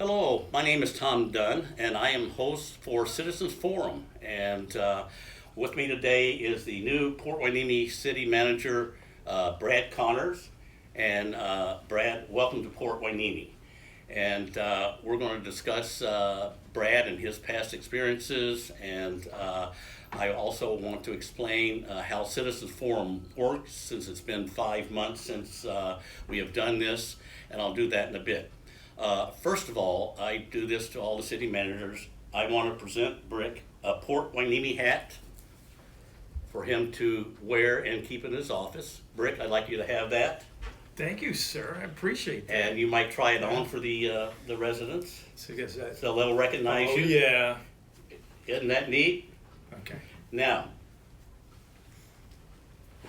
Hello, my name is Tom Dunn, and I am host for Citizens Forum. And with me today is the new Port Hueneme City Manager, Brad Connors. And Brad, welcome to Port Hueneme. And we're going to discuss Brad and his past experiences. And I also want to explain how Citizens Forum works, since it's been 5 months since we have done this. And I'll do that in a bit. First of all, I do this to all the city managers. I want to present Brick a Port Hueneme hat for him to wear and keep in his office. Brick, I'd like you to have that. Thank you, sir. I appreciate that. And you might try it on for the residents, So, I guess that, so they'll recognize oh, you. yeah. Isn't that neat? Okay. Now,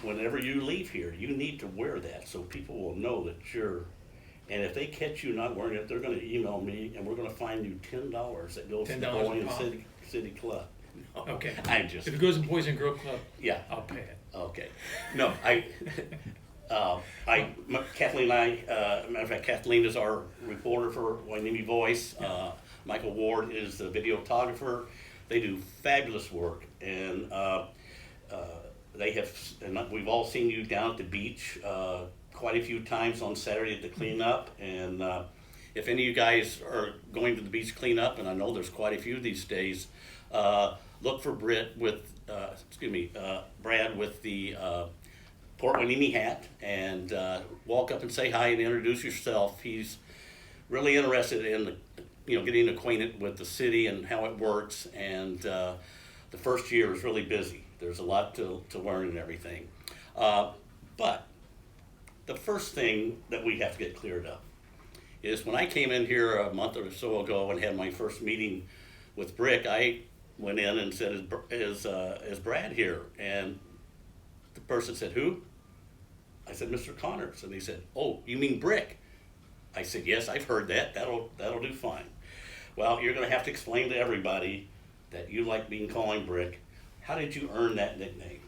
whenever you leave here, you need to wear that so people will know that you're. And if they catch you not wearing it, they're going to email me, and we're going to fine you $10 that goes to the $10 Boy a and pop. City Club. No, Okay. I'm just. If it goes in Boys and Girl Club, Yeah. I'll pay it. Okay. No, Kathleen and I, matter of fact, Kathleen is our reporter for Hueneme Voice. Michael Ward is the videographer. They do fabulous work, and we've all seen you down at the beach quite a few times on Saturday to clean up. And if any of you guys are going to the beach clean up, and I know there's quite a few these days, look for Brad with the Port Hueneme hat, and walk up and say hi and introduce yourself. He's really interested in getting acquainted with the city and how it works. And the first year is really busy. There's a lot to learn and everything. But the first thing that we have to get cleared up is when I came in here a month or so ago and had my first meeting with Brick, I went in and said, is Brad here? And the person said, who? I said, Mr. Connors. And he said, oh, you mean Brick? I said, yes, I've heard that. That'll do fine. Well, you're going to have to explain to everybody that you like being called Brick. How did you earn that nickname?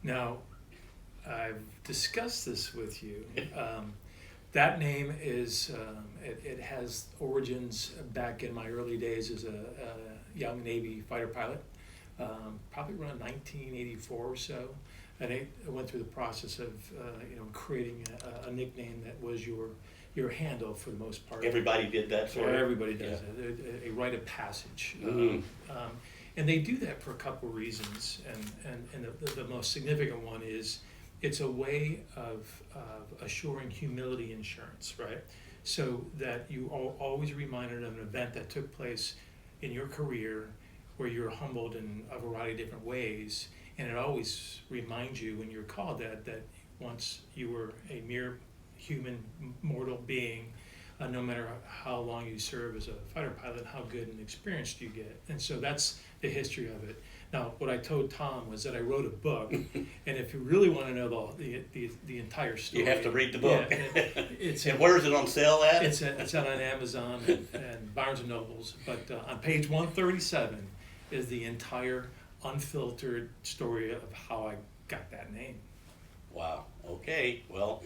Now, I've discussed this with you. That name is, it has origins back in my early days as a young Navy fighter pilot, probably around 1984 or so. And I went through the process of creating a nickname that was your handle for the most part. Everybody did that sort of? Everybody does it. A rite of passage. Mm-hmm. And they do that for a couple reasons. And the most significant one is it's a way of assuring humility insurance, right? So that you are always reminded of an event that took place in your career where you're humbled in a variety of different ways. And it always reminds you when you're called that once you were a mere human, mortal being, no matter how long you serve as a fighter pilot, how good and experienced you get. And so that's the history of it. Now, what I told Tom was that I wrote a book, and if you really want to know the entire story, you have to read the book. Yeah, and where is it on sale at? It's on Amazon and Barnes and Nobles. But on page 137 is the entire unfiltered story of how I got that name. Wow. Okay. Well,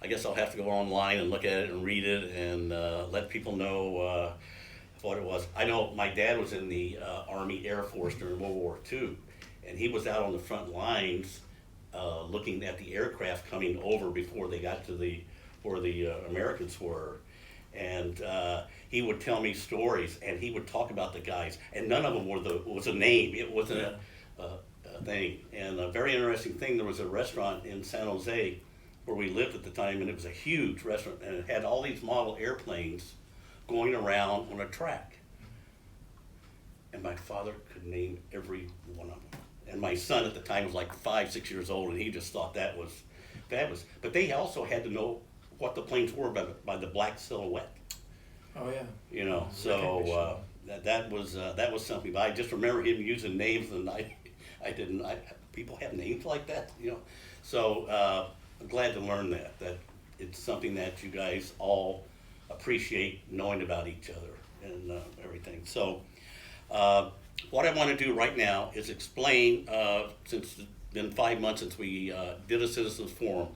I guess I'll have to go online and look at it and read it and let people know what it was. I know my dad was in the Army Air Force during World War II, and he was out on the front lines looking at the aircraft coming over before they got to where the Americans were. And he would tell me stories, and he would talk about the guys, and none of them was a name. It wasn't a thing. And a very interesting thing, there was a restaurant in San Jose where we lived at the time, and it was a huge restaurant, and it had all these model airplanes going around on a track. And my father could name every one of them. And my son at the time was like 5, 6 years old, and he just thought that was fabulous. But they also had to know what the planes were by the black silhouette. Oh yeah. So that was something. But I just remember him using names, and I didn't. People have names like that, So I'm glad to learn that it's something that you guys all appreciate knowing about each other and everything. So what I want to do right now is explain, since it's been 5 months since we did a citizens forum,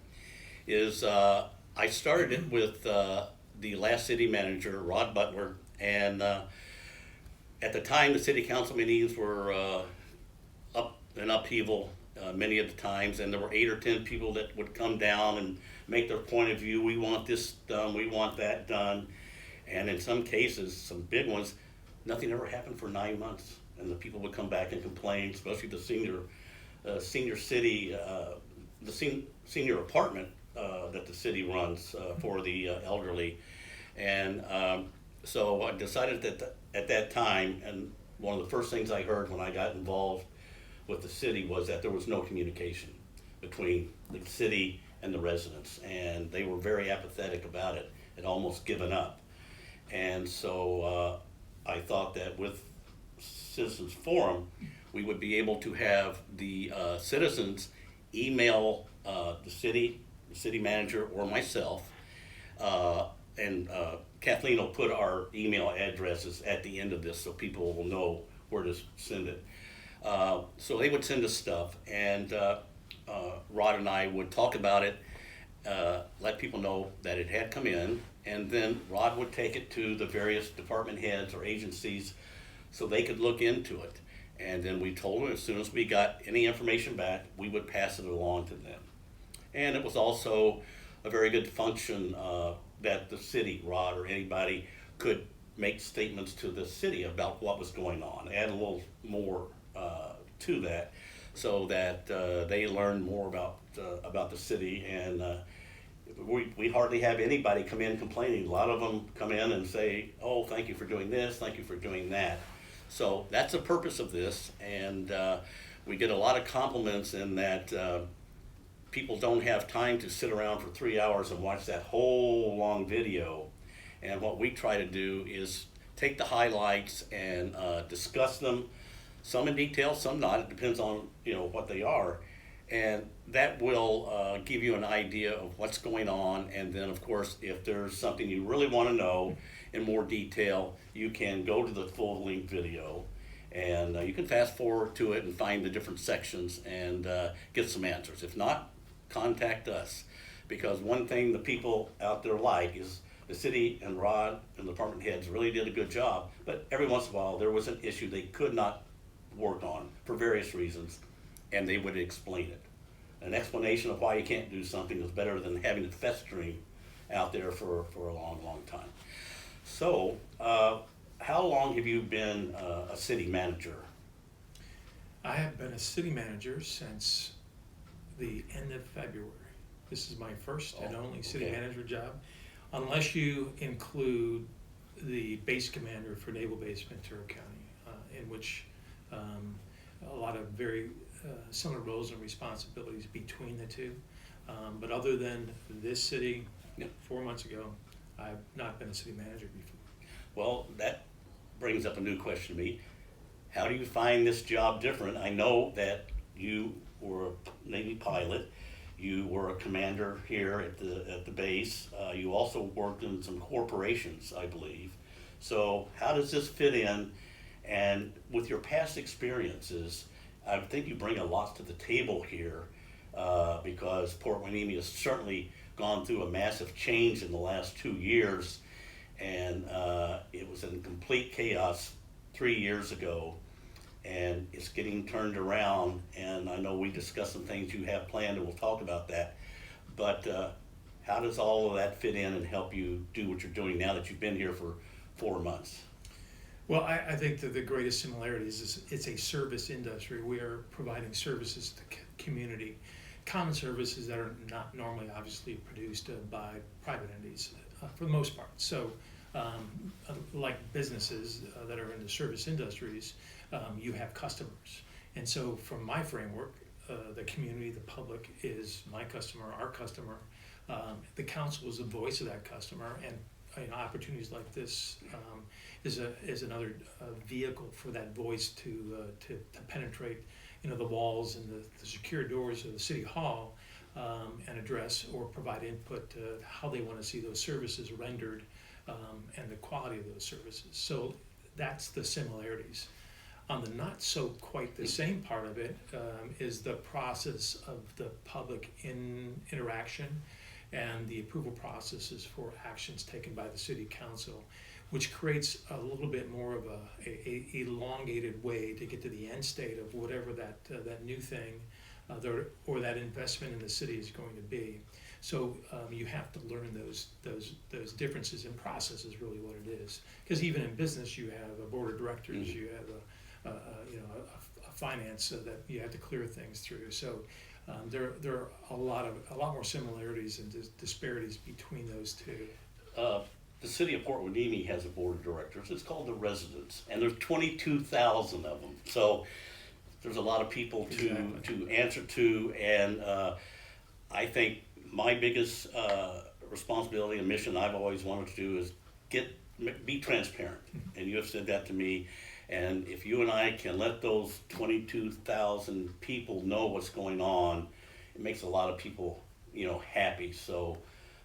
is I started it with the last city manager, Rod Butler, and at the time the city council meetings were up in upheaval many of the times, and there were 8 or 10 people that would come down and make their point of view. We want this done, we want that done, and in some cases, some big ones, nothing ever happened for 9 months, and the people would come back and complain, especially the senior city, senior apartment that the city runs for the elderly. And so I decided that at that time, and one of the first things I heard when I got involved with the city was that there was no communication between the city and the residents, and they were very apathetic about it and almost given up. And so I thought that with Citizens Forum, we would be able to have the citizens email the city manager or myself, and Kathleen will put our email addresses at the end of this so people will know where to send it. So they would send us stuff, and Rod and I would talk about it, let people know that it had come in, and then Rod would take it to the various department heads or agencies so they could look into it. And then we told them as soon as we got any information back, we would pass it along to them. And it was also a very good function that the city, Rod or anybody, could make statements to the city about what was going on, add a little more to that, so that they learned more about the city. And we hardly have anybody come in complaining. A lot of them come in and say, oh, thank you for doing this, thank you for doing that. So that's the purpose of this, and we get a lot of compliments in that people don't have time to sit around for 3 hours and watch that whole long video. And what we try to do is take the highlights and discuss them, some in detail, some not. It depends on what they are, and that will give you an idea of what's going on. And then, of course, if there's something you really want to know in more detail, you can go to the full-length video, and you can fast forward to it and find the different sections and get some answers. If not, contact us, because one thing the people out there like is the city and Rod and the department heads really did a good job, but every once in a while there was an issue they could not work on for various reasons, and they would explain it. An explanation of why you can't do something is better than having it festering out there for a long, long time. So, how long have you been a city manager? I have been a city manager since the end of February. This is my first and only city manager job, unless you include the base commander for Naval Base Ventura County, in which a lot of very similar roles and responsibilities between the two. But other than this city, 4 months ago, I've not been a city manager before. Well, that brings up a new question to me. How do you find this job different? I know that you were a Navy pilot, you were a commander here at the base, you also worked in some corporations, I believe. So how does this fit in? And with your past experiences, I think you bring a lot to the table here, because Port Hueneme has certainly gone through a massive change in the last 2 years, and it was in complete chaos 3 years ago, and it's getting turned around. And I know we discussed some things you have planned, and we'll talk about that. But how does all of that fit in and help you do what you're doing now that you've been here for 4 months? Well, I think that the greatest similarities is it's a service industry. We are providing services to the community, common services that are not normally obviously produced by private entities for the most part. So like businesses that are in the service industries, you have customers. And so from my framework, the community, the public is my customer, our customer. The council is the voice of that customer, and opportunities like this is another vehicle for that voice to penetrate the walls and the secure doors of the city hall, and address or provide input to how they want to see those services rendered, and the quality of those services. So that's the similarities. On the not so quite the same part of it is the process of the public interaction and the approval processes for actions taken by the city council, which creates a little bit more of a elongated way to get to the end state of whatever that new thing or that investment in the city is going to be. So you have to learn those differences in process is really what it is. Because even in business, you have a board of directors, you have a finance that you have to clear things through. So there are a lot more similarities and disparities between those two. The city of Port Hueneme has a board of directors. It's called the residents, and there's 22,000 of them. So there's a lot of people to answer to, and I think my biggest responsibility and mission I've always wanted to do is be transparent, and you have said that to me. And if you and I can let those 22,000 people know what's going on, it makes a lot of people, happy. So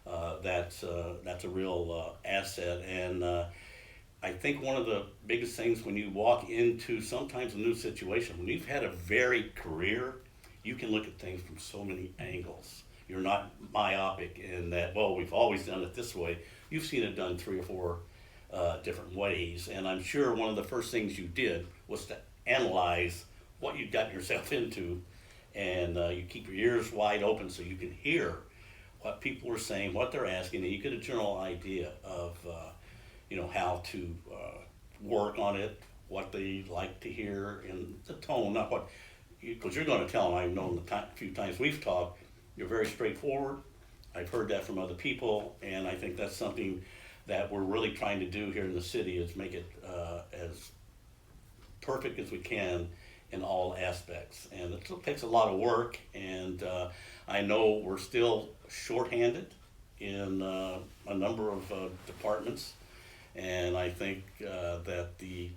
that's a real asset. And I think one of the biggest things when you walk into sometimes a new situation, when you've had a varied career, you can look at things from so many angles. You're not myopic in that, well, we've always done it this way. You've seen it done 3 or 4 different ways. And I'm sure one of the first things you did was to analyze what you'd gotten yourself into, and you keep your ears wide open so you can hear what people are saying, what they're asking, and you get a general idea of how to work on it, what they like to hear, and the tone, not what, because you're going to tell them. I've known the few times we've talked, you're very straightforward. I've heard that from other people, and I think that's something that we're really trying to do here in the city, is make it as perfect as we can in all aspects. And it takes a lot of work, and I know we're still shorthanded in a number of departments, and I think that the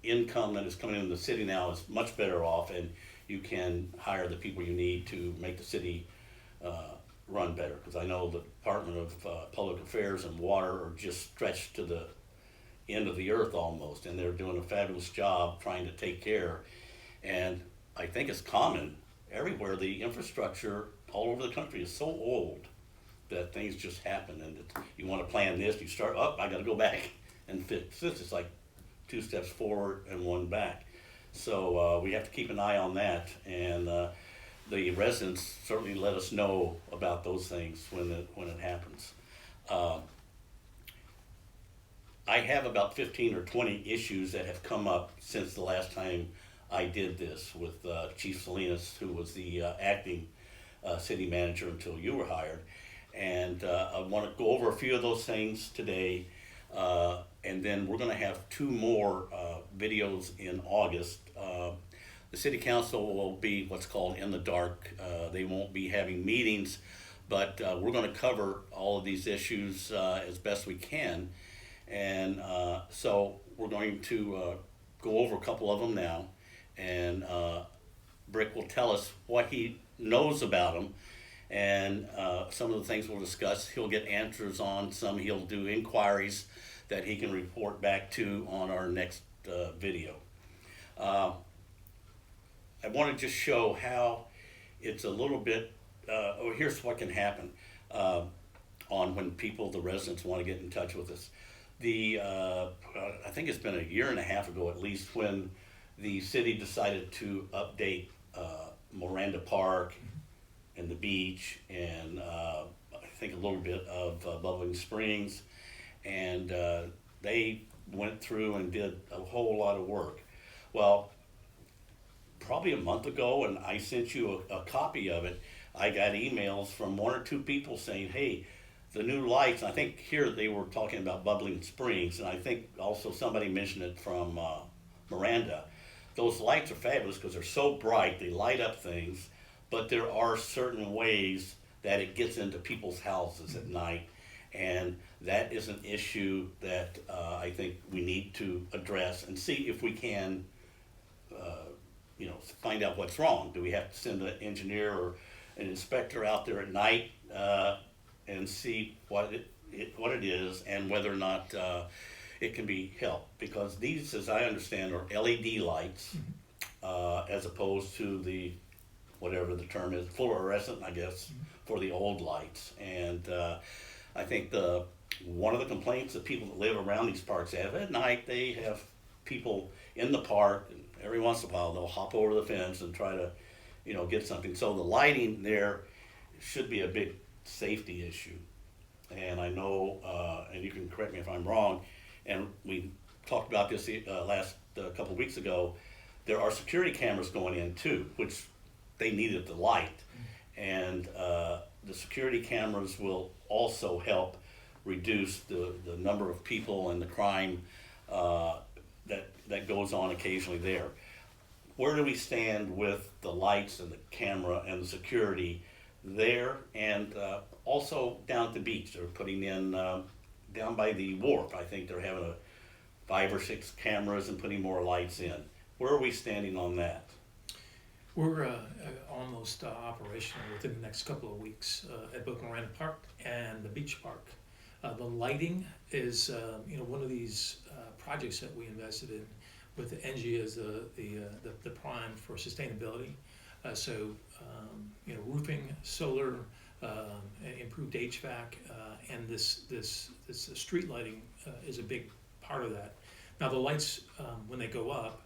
income that is coming into the city now is much better off, and you can hire the people you need to make the city run better. Because I know the Department of Public Affairs and Water are just stretched to the end of the earth almost, and they're doing a fabulous job trying to take care. And I think it's common everywhere. The infrastructure all over the country is so old that things just happen, and you want to plan this, you start up, I got to go back and fix this. It's like 2 steps forward and 1 back. So we have to keep an eye on that, and the residents certainly let us know about those things when it happens. I have about 15 or 20 issues that have come up since the last time I did this with Chief Salinas, who was the acting city manager until you were hired. And I want to go over a few of those things today. And then we're going to have 2 more videos in August. The city council will be what's called in the dark. They won't be having meetings, but we're going to cover all of these issues as best we can. And so we're going to go over a couple of them now, and Brick will tell us what he knows about them, and some of the things we'll discuss. He'll get answers on some. He'll do inquiries that he can report back to on our next video. I want to just show how it's a little bit, here's what can happen on when people, the residents, want to get in touch with us. I think it's been a year and a half ago at least, when the city decided to update Moranda Park and the beach, and I think a little bit of Bubbling Springs, and they went through and did a whole lot of work. Well, probably a month ago, and I sent you a copy of it, I got emails from 1 or 2 people saying, hey, the new lights, I think here they were talking about Bubbling Springs, and I think also somebody mentioned it from Miranda. Those lights are fabulous because they're so bright, they light up things, but there are certain ways that it gets into people's houses at night, and that is an issue that I think we need to address and see if we can find out what's wrong. Do we have to send an engineer or an inspector out there at night and see what it is, and whether or not it can be helped? Because these, as I understand, are LED lights, as opposed to the, whatever the term is, fluorescent, I guess, for the old lights. And I think one of the complaints that people that live around these parks have at night, they have people in the park, and every once in a while they'll hop over the fence and try to, get something. So the lighting there should be a big safety issue. And I know, and you can correct me if I'm wrong, and we talked about this last couple of weeks ago, there are security cameras going in too, which they needed the light. And the security cameras will also help reduce the number of people and the crime that goes on occasionally there. Where do we stand with the lights and the camera and the security there, and also down at the beach? They're putting in down by the wharf. I think they're having 5 or 6 cameras and putting more lights in. Where are we standing on that? We're almost operational within the next couple of weeks at both Moranda Park and the beach park. The lighting is one of these projects that we invested in with the NG as the prime for sustainability. Roofing, solar, improved HVAC, and this street lighting is a big part of that. Now the lights, when they go up,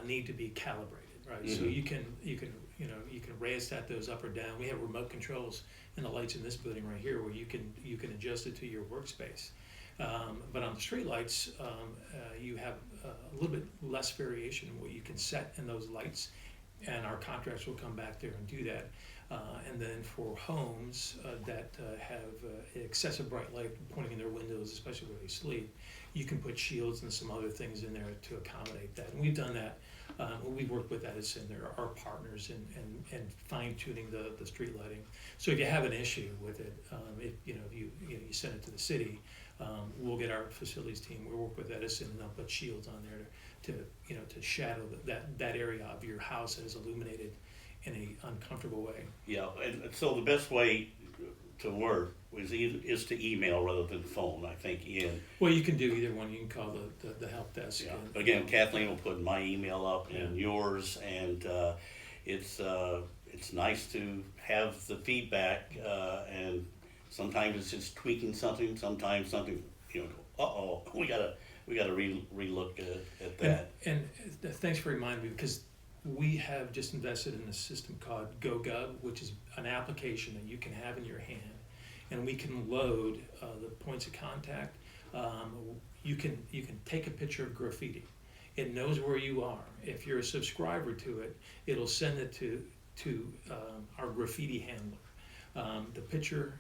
need to be calibrated, right? Mm-hmm. So you can rheostat those up or down. We have remote controls in the lights in this building right here where you can adjust it to your workspace. But on the street lights, you have a little bit less variation in what you can set in those lights, and our contractors will come back there and do that. And then for homes that have excessive bright light pointing in their windows, especially where they sleep, you can put shields and some other things in there to accommodate that. And we've done that. We've worked with Edison, they're our partners in fine-tuning the street lighting. So if you have an issue with it, if you send it to the city, we'll get our facilities team. We'll work with Edison, and they'll put shields on there to shadow that area of your house that is illuminated in an uncomfortable way. Yeah, and so the best way to work is to email rather than phone, I think, Ian. Well, you can do either one. You can call the help desk. Yeah. Again, Kathleen will put my email up and yours, and it's nice to have the feedback, and sometimes it's just tweaking something, sometimes something, we gotta relook at that. And thanks for reminding me, because we have just invested in a system called GoGov, which is an application that you can have in your hand, and we can load the points of contact. You can take a picture of graffiti. It knows where you are. If you're a subscriber to it, it'll send it to our graffiti handler. The picture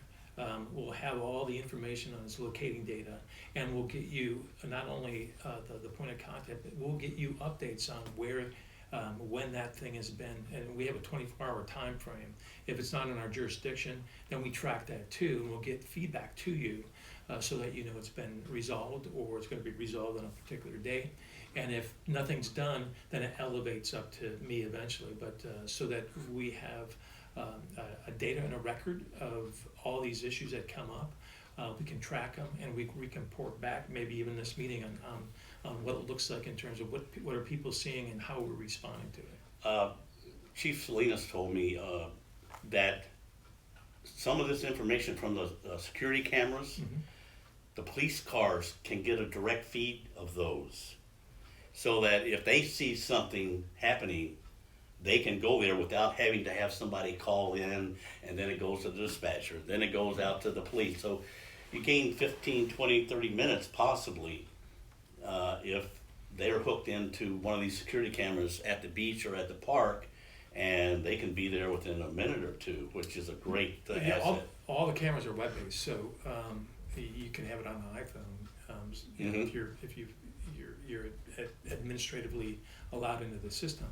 will have all the information on its locating data, and we'll get you not only the point of contact, but we'll get you updates on where. When that thing has been, and we have a 24-hour time frame. If it's not in our jurisdiction, then we track that too, and we'll get feedback to you so that it's been resolved, or it's going to be resolved on a particular day. And if nothing's done, then it elevates up to me eventually, but so that we have a data and a record of all these issues that come up. We can track them, and we can report back, maybe even this meeting, on what it looks like in terms of what are people seeing and how we're responding to it. Chief Salinas told me that some of this information from the security cameras, mm-hmm. the police cars can get a direct feed of those, so that if they see something happening, they can go there without having to have somebody call in, and then it goes to the dispatcher, then it goes out to the police. So you gain 15, 20, 30 minutes possibly if they're hooked into one of these security cameras at the beach or at the park, and they can be there within a minute or two, which is a great asset. All the cameras are web-based, so you can have it on an iPhone mm-hmm. if you're administratively allowed into the system.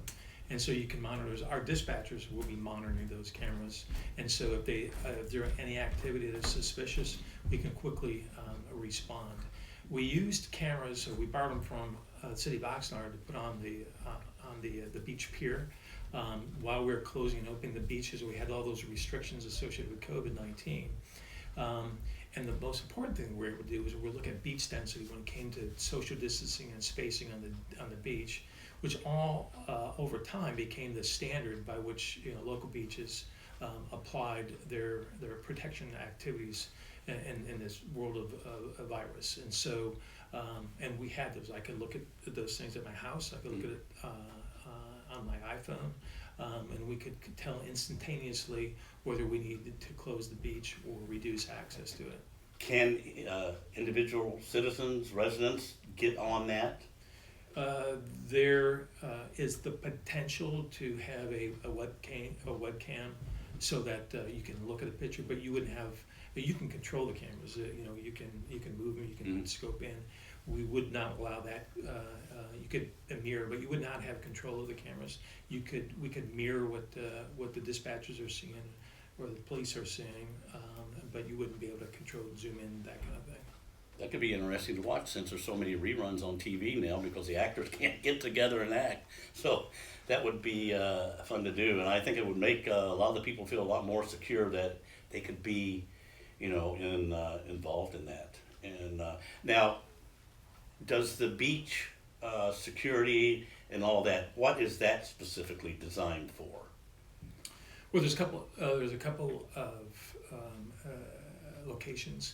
And so you can monitor those. Our dispatchers will be monitoring those cameras, and so if there are any activity that's suspicious, we can quickly respond. We used cameras, or we borrowed them from the city of Oxnard to put on the beach pier while we were closing and opening the beaches. We had all those restrictions associated with COVID-19. And the most important thing we were able to do was we look at beach density when it came to social distancing and spacing on the beach, which all over time became the standard by which local beaches applied their protection activities in this world of a virus. And so, and we had those. I could look at those things at my house. I could look at it on my iPhone, and we could tell instantaneously whether we needed to close the beach or reduce access to it. Can individual citizens, residents get on that? There is the potential to have a webcam so that you can look at a picture, but you wouldn't have. You can control the cameras. You can move them. You can scope in. We would not allow that. You could mirror, but you would not have control of the cameras. We could mirror what the dispatchers are seeing or the police are seeing, but you wouldn't be able to control, zoom in, that kind of thing. That could be interesting to watch since there's so many reruns on TV now because the actors can't get together and act. So that would be fun to do, and I think it would make a lot of the people feel a lot more secure that they could be, involved in that. And now, does the beach security and all that, what is that specifically designed for? Well, there's a couple of locations.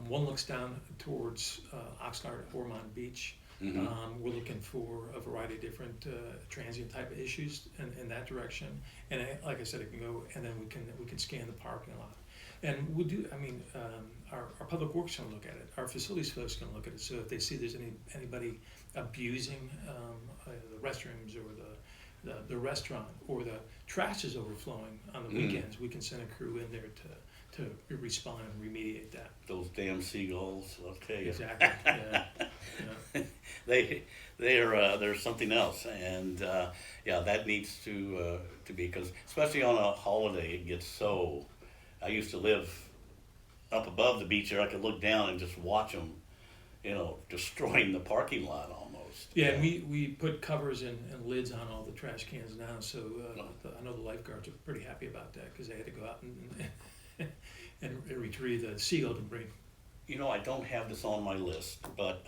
One looks down towards Oxnard, Ormond Beach. Mm-hmm. We're looking for a variety of different transient type of issues in that direction. And like I said, it can go, and then we can scan the parking lot. And we do. I mean, our public works going to look at it. Our facilities folks going to look at it. So if they see there's anybody abusing the restrooms or the restaurant or the trash is overflowing on the weekends, we can send a crew in there to respond and remediate that. Those damn seagulls, I'll tell you. Exactly. Yeah. They're something else, and that needs to be, because especially on a holiday, it gets so. I used to live up above the beach there. I could look down and just watch them, destroying the parking lot almost. Yeah, and we put covers and lids on all the trash cans now, so I know the lifeguards are pretty happy about that because they had to go out and retrieve the seagull debris. I don't have this on my list, but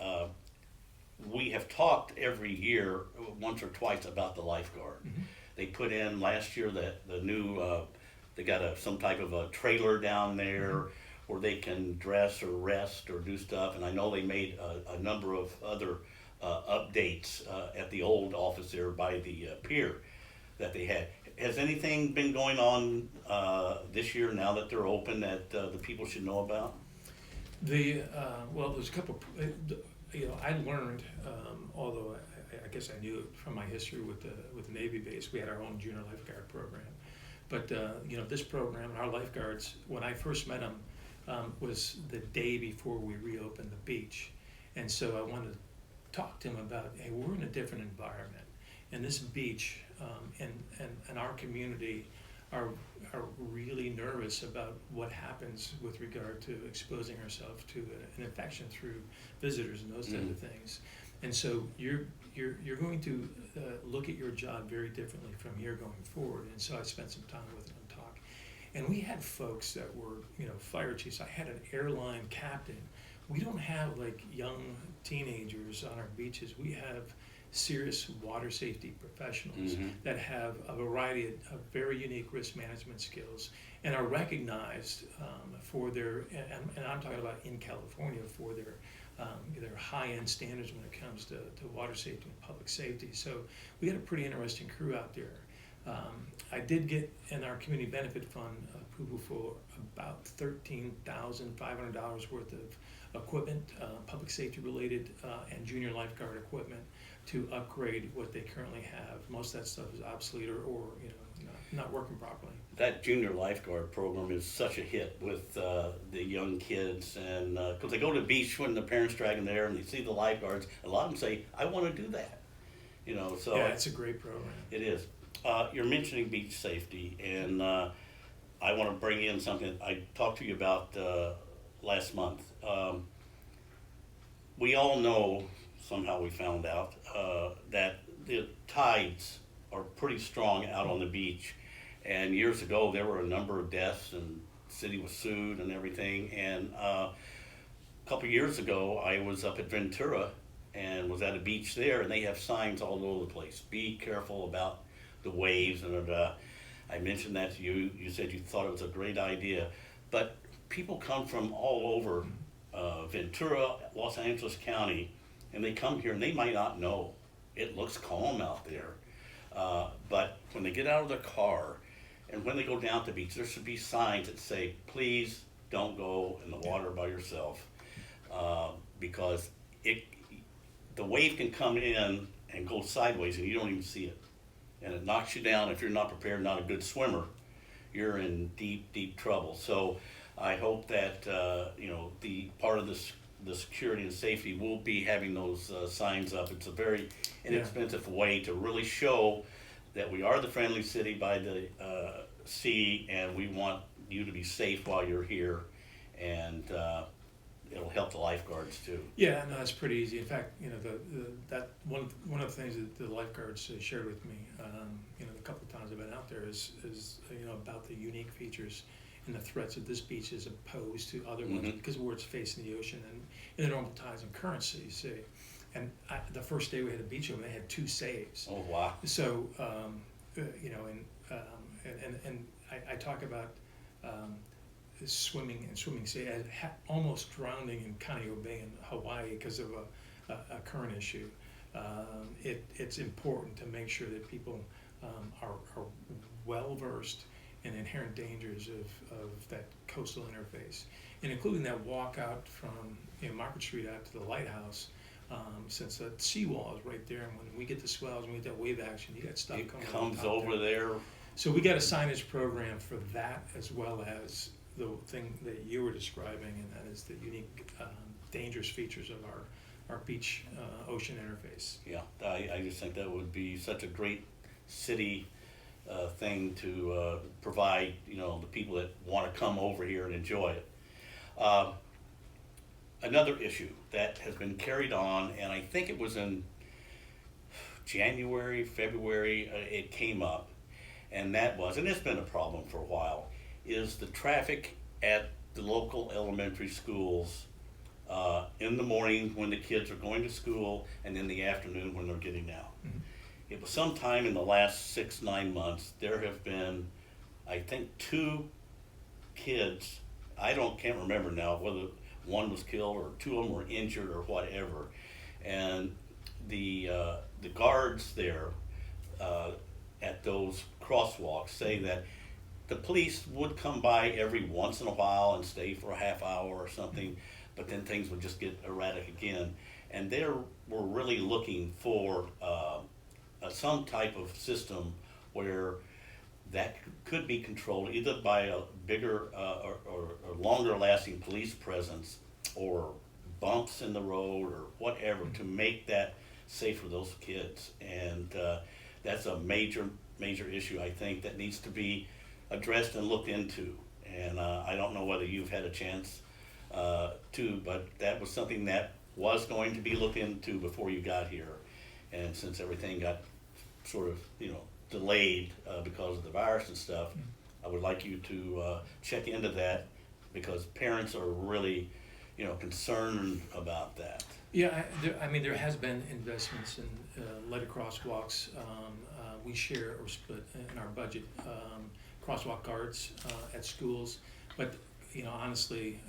we have talked every year, once or twice, about the lifeguard. Mm-hmm. They put in last year the new, they got some type of a trailer down there where they can dress or rest or do stuff. And I know they made a number of other updates at the old office there by the pier that they had. Has anything been going on this year now that they're open that the people should know about? Well, there's a couple. I learned, although I guess I knew it from my history with the Navy base. We had our own junior lifeguard program, but this program, our lifeguards, when I first met them, was the day before we reopened the beach, and so I wanted to talk to them about, hey, we're in a different environment, and this beach and our community are really nervous about what happens with regard to exposing ourselves to an infection through visitors and those types of things. And so you're going to look at your job very differently from here going forward. And so I spent some time with them and talk. And we had folks that were, fire chiefs. I had an airline captain. We don't have like young teenagers on our beaches. We have serious water safety professionals that have a variety of very unique risk management skills and are recognized for their, and I'm talking about in California, for their high-end standards when it comes to water safety and public safety. So we got a pretty interesting crew out there. I did get in our community benefit fund approval for about $13,500 worth of equipment, public safety related and junior lifeguard equipment, to upgrade what they currently have. Most of that stuff is obsolete or not working properly. That junior lifeguard program is such a hit with the young kids, and because they go to the beach when the parents drag them there and they see the lifeguards, a lot of them say, I want to do that. So yeah, it's a great program. It is. You're mentioning beach safety, and I want to bring in something I talked to you about last month. We all know, somehow we found out, that the tides are pretty strong out on the beach. And years ago, there were a number of deaths, and the city was sued and everything. And a couple years ago, I was up at Ventura and was at a beach there, and they have signs all over the place. Be careful about the waves. And I mentioned that to you. You said you thought it was a great idea, but people come from all over Ventura, Los Angeles County, and they come here and they might not know. It looks calm out there, but when they get out of their car and when they go down to the beach, there should be signs that say, please don't go in the water by yourself, because the wave can come in and go sideways and you don't even see it. And it knocks you down. If you're not prepared, not a good swimmer, you're in deep, deep trouble. So I hope that, the part of the security and safety will be having those signs up. It's a very inexpensive way to really show that we are the friendly city by the sea, and we want you to be safe while you're here, and it'll help the lifeguards too. Yeah, no, that's pretty easy. In fact, that one of the things that the lifeguards shared with me, the couple of times I've been out there is about the unique features and the threats of this beach as opposed to other ones, because where it's facing the ocean and in the normal tides and currents that you see. And the first day we had a beach open, they had 2 saves. Oh wow! So I talk about swimming save, almost drowning in Kaneohe Bay in Hawaii because of a current issue. It's important to make sure that people are well versed in inherent dangers of that coastal interface, and including that walk out from Market Street out to the lighthouse. Since the seawall is right there, and when we get the swells and we get that wave action, you got stuff It coming comes over there. So we got a signage program for that, as well as the thing that you were describing, and that is the unique dangerous features of our beach ocean interface. Yeah, I just think that would be such a great city thing to provide, the people that want to come over here and enjoy it. Another issue that has been carried on, and I think it was in January, February, it came up, and that was, and it's been a problem for a while, is the traffic at the local elementary schools in the morning when the kids are going to school, and in the afternoon when they're getting out. Mm-hmm. It was sometime in the last 6-9 months, there have been, I think, 2 kids, can't remember now whether one was killed or 2 of them were injured or whatever. And the guards there at those crosswalks say that the police would come by every once in a while and stay for a half hour or something, but then things would just get erratic again. And they were really looking for some type of system where that could be controlled either by a bigger or longer lasting police presence, or bumps in the road, or whatever, to make that safe for those kids. And that's a major issue, I think, that needs to be addressed and looked into. And I don't know whether you've had a chance to, but that was something that was going to be looked into before you got here. And since everything got sort of, delayed because of the virus and stuff, I would like you to check into that, because parents are really, concerned about that. Yeah, there has been investments in lighted crosswalks. We share or split in our budget crosswalk guards at schools, but honestly,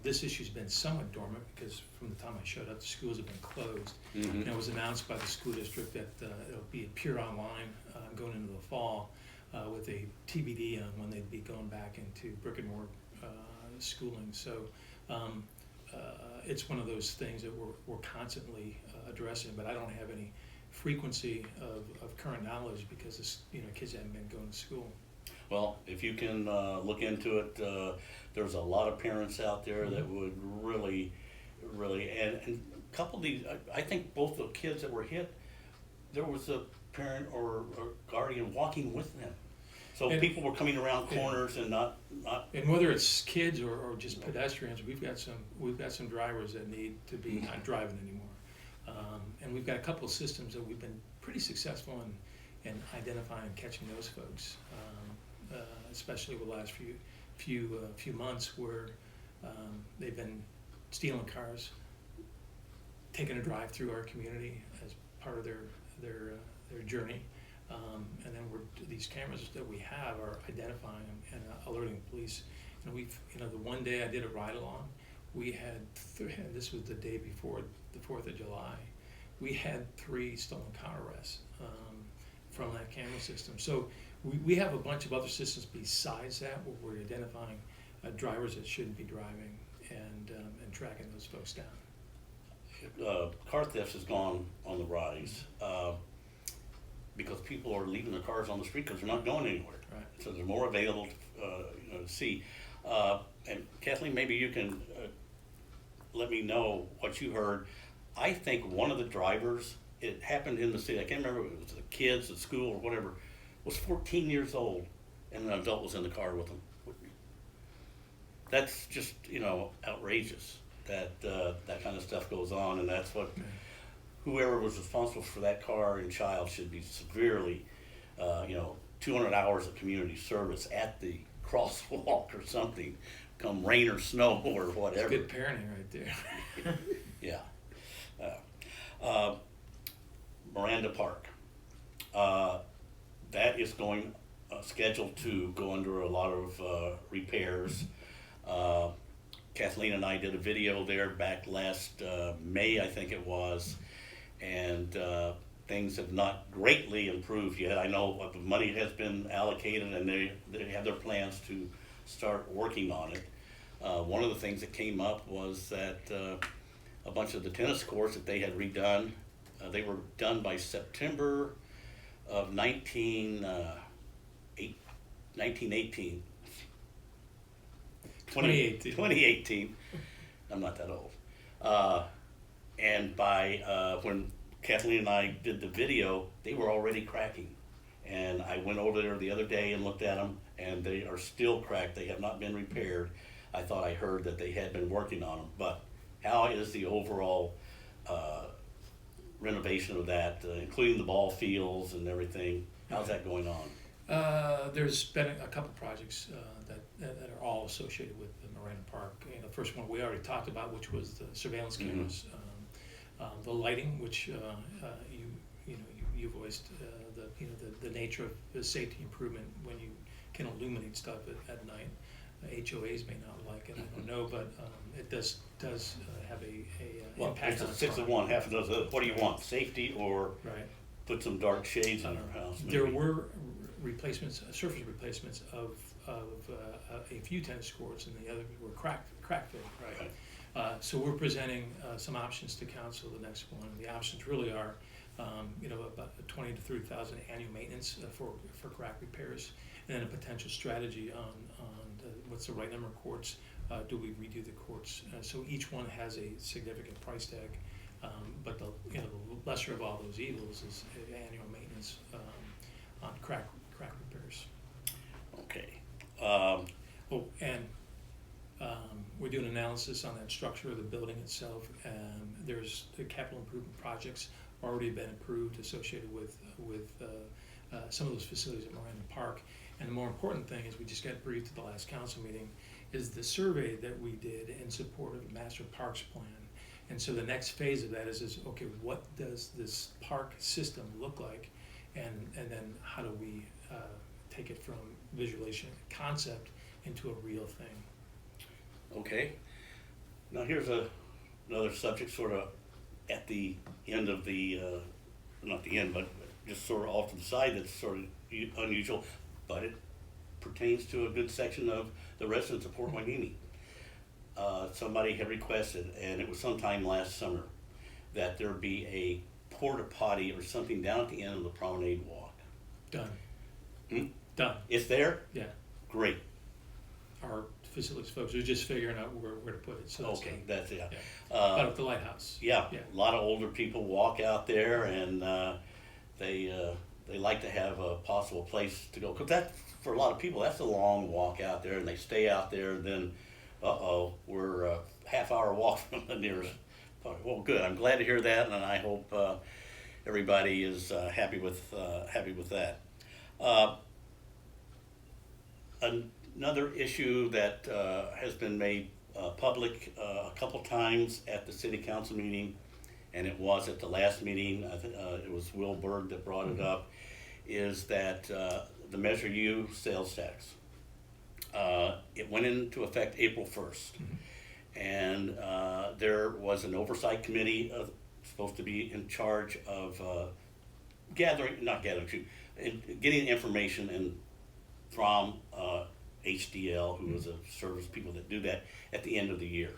this issue's been somewhat dormant because from the time I showed up, the schools have been closed. Mm-hmm. It was announced by the school district that it'll be pure online going into the fall, with a TBD on when they'd be going back into brick and mortar schooling. So it's one of those things that we're constantly addressing, but I don't have any frequency of current knowledge because kids haven't been going to school. Well, if you can look into it, there's a lot of parents out there that would really, and a couple of these, I think both the kids that were hit, there was a parent or guardian walking with them. So people were coming around corners and not. And whether it's kids or just pedestrians, we've got some drivers that need to be not driving anymore, and we've got a couple of systems that we've been pretty successful in identifying and catching those folks, especially over the last few months, where they've been stealing cars, taking a drive through our community as part of their journey. And then these cameras that we have are identifying and alerting police. And the one day I did a ride along, we had, this was the day before the 4th of July, we had 3 stolen car arrests from that camera system. So we have a bunch of other systems besides that where we're identifying drivers that shouldn't be driving and tracking those folks down. Car theft has gone on the rise because people are leaving their cars on the street because they're not going anywhere. Right. So they're more available to see. And Kathleen, maybe you can let me know what you heard. I think one of the drivers, it happened in the city, I can't remember if it was the kids at school or whatever, was 14 years old and an adult was in the car with them. That's just, outrageous that that kind of stuff goes on, and that's what whoever was responsible for that car and child should be severely, 200 hours of community service at the crosswalk or something, come rain or snow or whatever. That's good parenting right there. Yeah. Moranda Park. That is going scheduled to go under a lot of repairs. Kathleen and I did a video there back last May, I think it was, and things have not greatly improved yet. I know the money has been allocated and they have their plans to start working on it. One of the things that came up was that a bunch of the tennis courts that they had redone, they were done by September of 2018. 2018. I'm not that old. And by when Kathleen and I did the video, they were already cracking. And I went over there the other day and looked at them, and they are still cracked. They have not been repaired. I thought I heard that they had been working on them. But how is the overall renovation of that, including the ball fields and everything? How's that going on? There's been a couple projects that are all associated with the Moranda Park. The first one we already talked about, which was the surveillance cameras, the lighting, which you voiced the nature of the safety improvement when you can illuminate stuff at night. HOAs may not like it, I don't know, but it does have a impact on it's a 6 of one, half a dozen. What do you want? Safety or right. Put some dark shades in our house? Maybe? There were surface replacements of a few tennis courts, and the others were crack filled. Right. So we're presenting some options to council the next one. The options really are, about 20 to 30,000 annual maintenance for crack repairs, and then a potential strategy on what's the right number of courts. Do we redo the courts? So each one has a significant price tag. But the lesser of all those evils is annual maintenance on crack repairs. Okay. We're doing analysis on that structure of the building itself. There's the capital improvement projects already been approved associated with some of those facilities at Moranda Park. And the more important thing is we just got briefed at the last council meeting is the survey that we did in support of the Master Parks Plan. And so the next phase of that is okay, what does this park system look like? And then how do we take it from visualization concept into a real thing? Okay. Now here's another subject sort of at the end of the, not the end, but just sort of off to the side that's sort of unusual, but it pertains to a good section of the residents of Port Hueneme. Somebody had requested, and it was sometime last summer, that there be a porta potty or something down at the end of the promenade walk. Done. Hmm? Done. It's there? Yeah. Great. Our facilities folks are just figuring out where to put it. So Okay, that's it. Yeah. Out at the lighthouse. Yeah, a lot of older people walk out there, and they like to have a possible place to go. Because that, for a lot of people, that's a long walk out there, and they stay out there, and then, we're a half-hour walk from the nearest park. Well, good. I'm glad to hear that, and I hope everybody is happy with that. Another issue that has been made public a couple times at the city council meeting, and it was at the last meeting, I think it was Will Berg that brought it up, is that the Measure U sales tax, it went into effect April 1st. And there was an oversight committee supposed to be in charge of getting information from HDL, who is a service people that do that at the end of the year.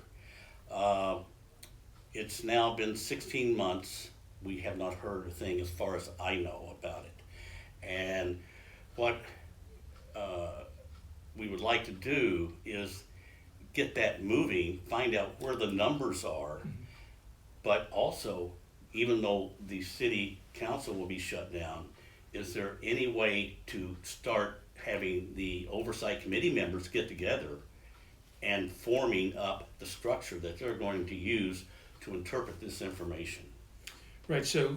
It's now been 16 months. We have not heard a thing as far as I know about it. And what we would like to do is get that moving, find out where the numbers are, but also, even though the city council will be shut down, is there any way to start having the oversight committee members get together and forming up the structure that they're going to use to interpret this information? Right, so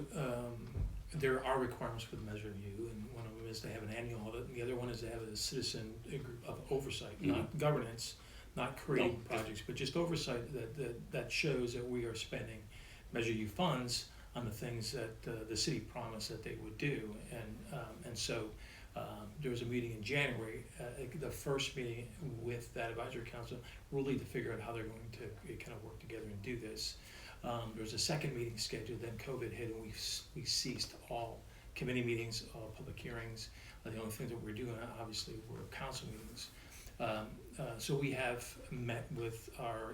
there are requirements for the Measure U, and one of them is to have an annual audit, and the other one is to have a citizen group of oversight, not governance, not creating projects, but just oversight that shows that we are spending Measure U funds on the things that the city promised that they would do. And so there was a meeting in January, the first meeting with that advisory council, really to figure out how they're going to kind of work together and do this. There was a second meeting scheduled, then COVID hit, and we ceased all committee meetings, all public hearings. The only things that we're doing, obviously, were council meetings. So we have met with our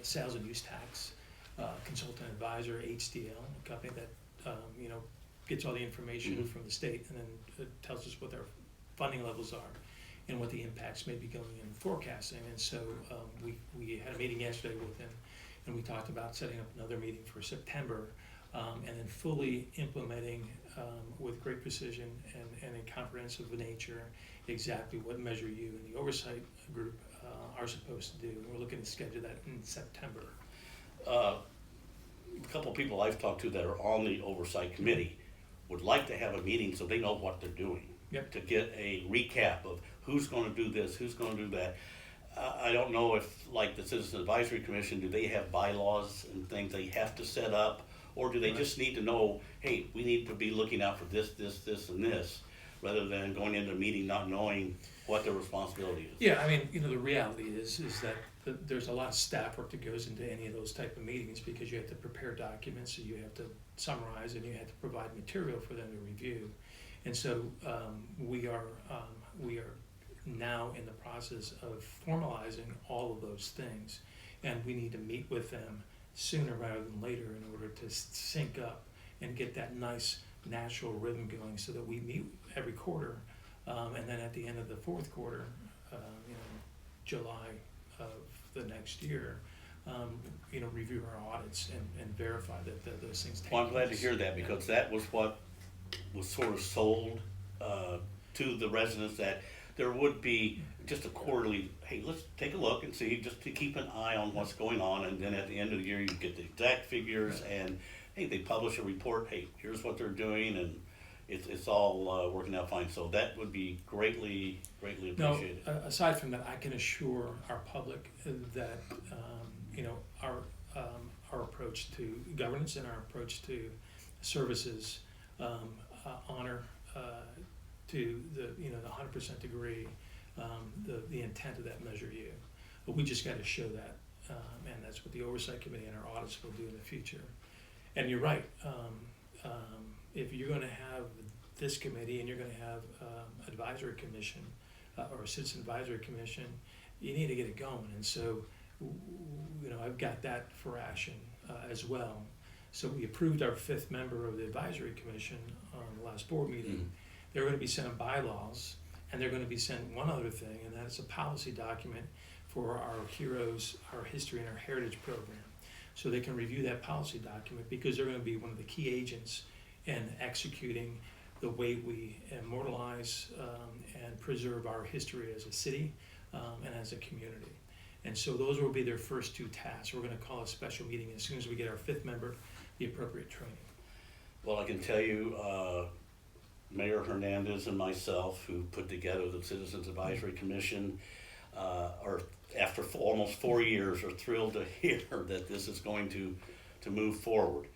sales and use tax consultant advisor, HDL, a company that gets all the information from the state, and then tells us what their funding levels are and what the impacts may be going in forecasting. And so we had a meeting yesterday with them, and we talked about setting up another meeting for September, and then fully implementing with great precision and a comprehensive nature exactly what Measure U and the oversight group are supposed to do. And we're looking to schedule that in September. A couple of people I've talked to that are on the oversight committee would like to have a meeting so they know what they're doing. Yep. To get a recap of who's going to do this, who's going to do that. I don't know if, like the Citizen Advisory Commission, do they have bylaws and things they have to set up, or do they just need to know, hey, we need to be looking out for this, and this, rather than going into a meeting not knowing what their responsibility is? Yeah, I mean, the reality is that there's a lot of staff work that goes into any of those type of meetings, because you have to prepare documents, so you have to summarize, and you have to provide material for them to review. And so we are now in the process of formalizing all of those things, and we need to meet with them sooner rather than later in order to sync up and get that nice natural rhythm going, so that we meet every quarter, and then at the end of the fourth quarter, July of the next year, review our audits and verify that those things take place. Well, I'm glad to hear that, because that was what was sort of sold to the residents, that there would be just a quarterly, hey, let's take a look and see, just to keep an eye on what's going on, and then at the end of the year you get the exact figures, and hey, they publish a report, hey, here's what they're doing, and it's all working out fine. So that would be greatly appreciated. Now, aside from that, I can assure our public that our approach to governance and our approach to services honor to the 100% degree the intent of that Measure U. But we just got to show that, and that's what the oversight committee and our audits will do in the future. And you're right. If you're going to have this committee and you're going to have advisory commission or a citizen advisory commission, you need to get it going. And so, I've got that for action as well. So we approved our 5th member of the advisory commission on the last board meeting. They're going to be sent bylaws, and they're going to be sent one other thing, and that's a policy document for our heroes, our history, and our heritage program. So they can review that policy document, because they're going to be one of the key agents in executing the way we immortalize and preserve our history as a city and as a community. And so those will be their first 2 tasks. We're going to call a special meeting as soon as we get our 5th member the appropriate training. Well, I can tell you, Mayor Hernandez and myself, who put together the Citizens Advisory Commission, are after almost 4 years, are thrilled to hear that this is going to move forward.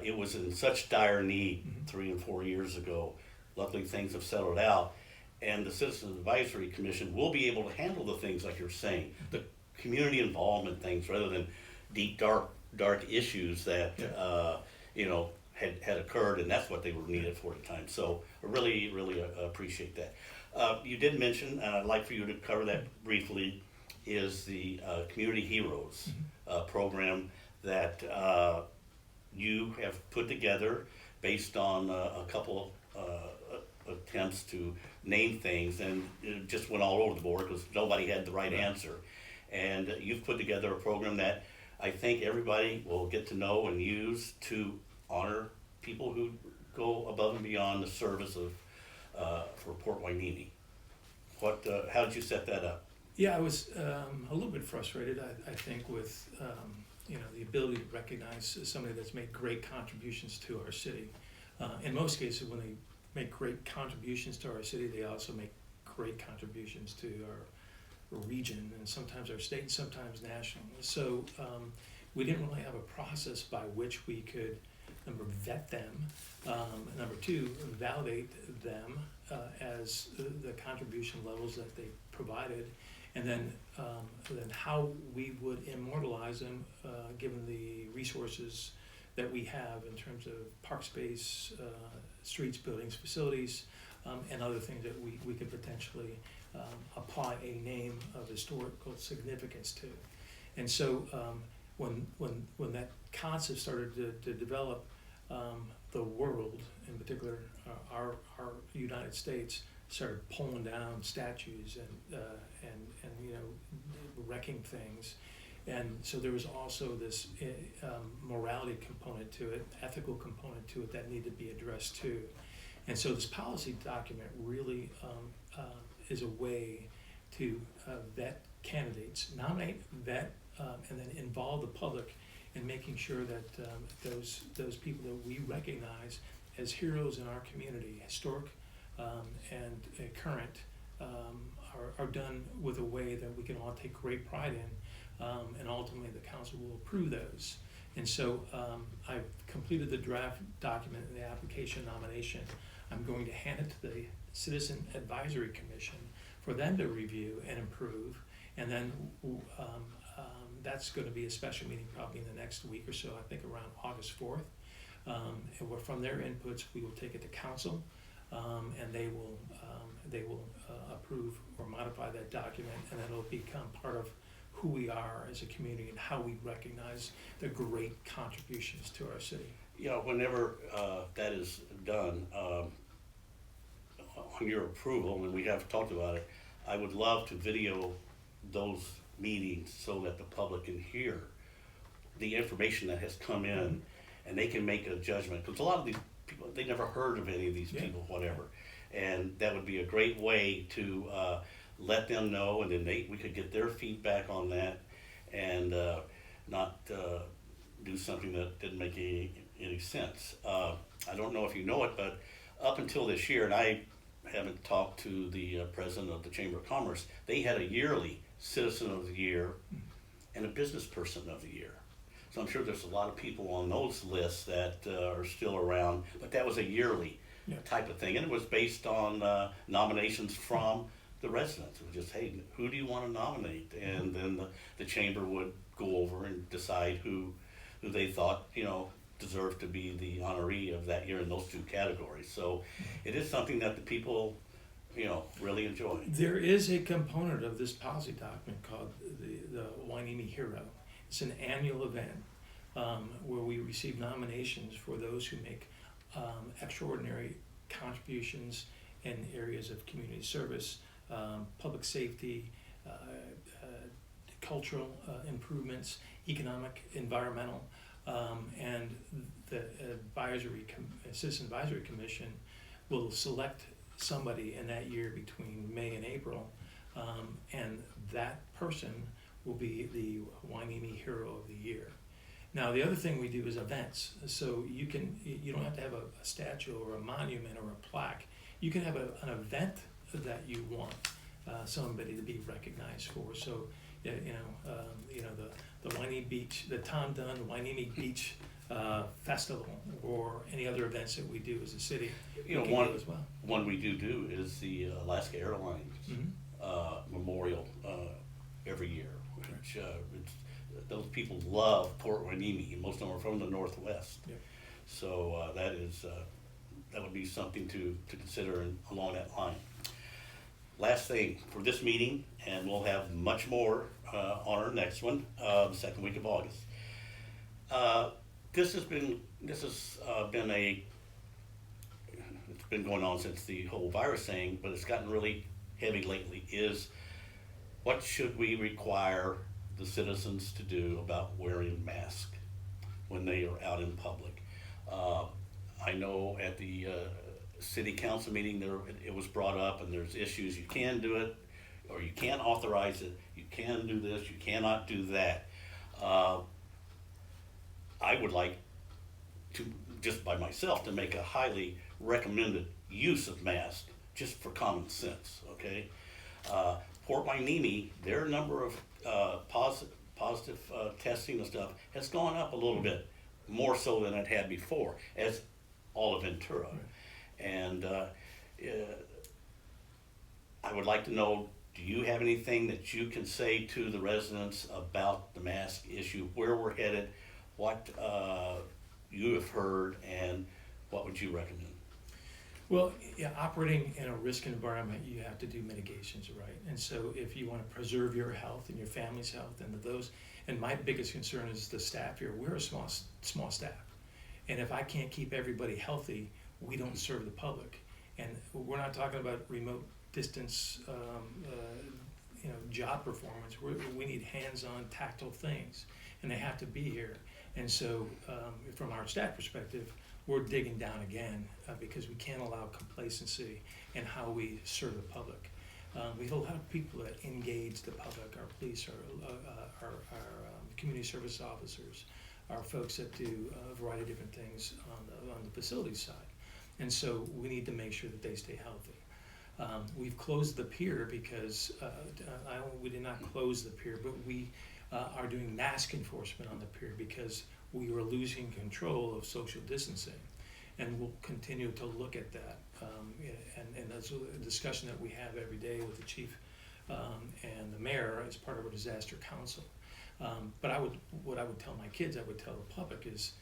It was in such dire need 3 and 4 years ago. luckily things have settled out, and the Citizens Advisory Commission will be able to handle the things like you're saying, the community involvement things, rather than deep, dark issues that, you know, had occurred, and that's what they were needed for at the time. So I really appreciate that. You did mention, and I'd like for you to cover that briefly, is the Community Heroes program that you have put together based on a couple attempts to name things, and it just went all over the board because nobody had the right answer. And you've put together a program that I think everybody will get to know and use to honor people who go above and beyond the service of for Port Hueneme. How did you set that up? Yeah, I was a little bit frustrated, I think, with you know, the ability to recognize somebody that's made great contributions to our city. In most cases, when they make great contributions to our city, they also make great contributions to our region, and sometimes our state, and sometimes national. So we didn't really have a process by which we could, number, vet them, number two, validate them as the contribution levels that they provided, and then how we would immortalize them given the resources that we have in terms of park space, streets, buildings, facilities, and other things that we could potentially apply a name of historical significance to. And so when that concept started to develop, the world, in particular our United States, started pulling down statues and you know, wrecking things. And so there was also this morality component to it, ethical component to it that needed to be addressed too. And so this policy document really is a way to vet candidates, nominate, vet, and then involve the public in making sure that those people that we recognize as heroes in our community, historic and current, are done with a way that we can all take great pride in, and ultimately the council will approve those. And so I've completed the draft document and the application nomination. I'm going to hand it to the Citizen Advisory Commission for them to review and approve, and then that's going to be a special meeting probably in the next week or so, I think around August 4th. And from their inputs, we will take it to council, and they will approve or modify that document, and then it'll become part of who we are as a community and how we recognize the great contributions to our city. You know, whenever that is done, on your approval, and we have talked about it, I would love to video those meetings so that the public can hear the information that has come in, and they can make a judgment. Because a lot of these people, they never heard of any of these people, whatever. And that would be a great way to let them know, and then we could get their feedback on that, and not do something that didn't make any sense. I don't know if you know it, but up until this year, and I haven't talked to the president of the Chamber of Commerce, they had a yearly Citizen of the Year and a Business Person of the Year. So I'm sure there's a lot of people on those lists that are still around, but that was a yearly type of thing, and it was based on nominations from the residents. It was just, hey, who do you want to nominate? And then the chamber would go over and decide who they thought, you know, deserved to be the honoree of that year in those two categories. So it is something that the people, you know, really enjoy. There is a component of this policy document called the Hueneme Hero. It's an annual event where we receive nominations for those who make extraordinary contributions in areas of community service, public safety, cultural improvements, economic, environmental, and the Citizen Advisory Commission will select somebody in that year between May and April, and that person will be the Hueneme Hero of the Year. Now, the other thing we do is events. So you don't have to have a statue or a monument or a plaque. You can have an event that you want somebody to be recognized for. So, the Hueneme Beach, the Tom Dunn Hueneme Beach festival or any other events that we do as a city. You know, we can do as well. one we do is the Alaska Airlines memorial every year, which those people love Port Hueneme. Most of them are from the Northwest. Yep. So that would be something to consider along that line. Last thing for this meeting, and we'll have much more on our next one, the second week of August. This has been it's been going on since the whole virus thing, but it's gotten really heavy lately. Is what should we require the citizens to do about wearing masks when they are out in public? I know at the city council meeting it was brought up, and there's issues. You can do it, or you can't authorize it. You can do this. You cannot do that. I would like to, just by myself, to make a highly recommended use of masks, just for common sense, okay? Port Hueneme, their number of positive testing and stuff has gone up a little bit, more so than it had before, as all of Ventura. And I would like to know, do you have anything that you can say to the residents about the mask issue, where we're headed, what you have heard, and what would you recommend? Well, yeah, operating in a risk environment, you have to do mitigations, right? And so if you want to preserve your health and your family's health and my biggest concern is the staff here. We're a small staff. And if I can't keep everybody healthy, we don't serve the public. And we're not talking about remote distance, job performance. We need hands-on, tactile things, and they have to be here. And so, from our staff perspective, we're digging down again because we can't allow complacency in how we serve the public. We have a lot of people that engage the public: our police, our community service officers, our folks that do a variety of different things on the facilities side. And so we need to make sure that they stay healthy. We've closed the pier because we did not close the pier, but we are doing mask enforcement on the pier because we were losing control of social distancing, and we'll continue to look at that. And that's a discussion that we have every day with the chief and the mayor as part of our disaster council. But what I would tell my kids, I would tell the public is,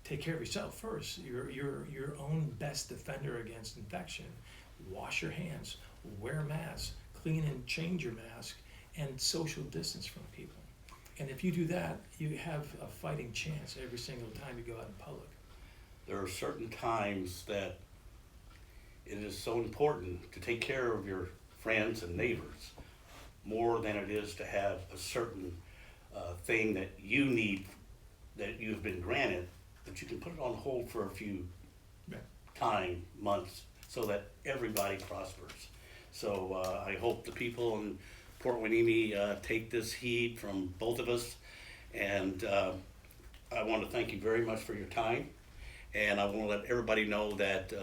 take care of yourself first. You're your own best defender against infection. Wash your hands, wear a mask, clean and change your mask, and social distance from people. And if you do that, you have a fighting chance every single time you go out in public. There are certain times that it is so important to take care of your friends and neighbors more than it is to have a certain thing that you need, that you've been granted, but you can put it on hold for a few months, so that everybody prospers. So I hope the people in Port Hueneme take this heed from both of us, and I want to thank you very much for your time, and I want to let everybody know that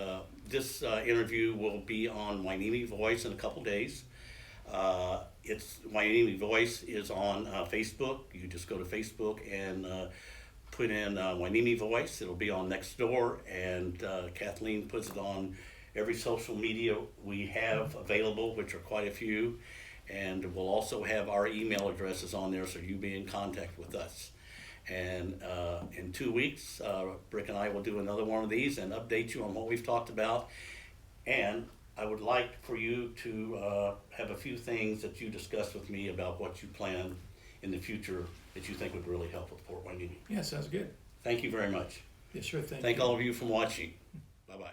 this interview will be on Hueneme Voice in a couple days. It's Hueneme Voice is on Facebook. You just go to Facebook and put in Hueneme Voice. It'll be on Nextdoor, and Kathleen puts it on every social media we have available, which are quite a few, and we'll also have our email addresses on there, so you be in contact with us. And in 2 weeks, Brick and I will do another one of these and update you on what we've talked about. And I would like for you to have a few things that you discussed with me about what you plan in the future that you think would really help with Port Hueneme. Yeah, sounds good. Thank you very much. Yeah, sure. Thank you. Thank all of you for watching. Bye-bye.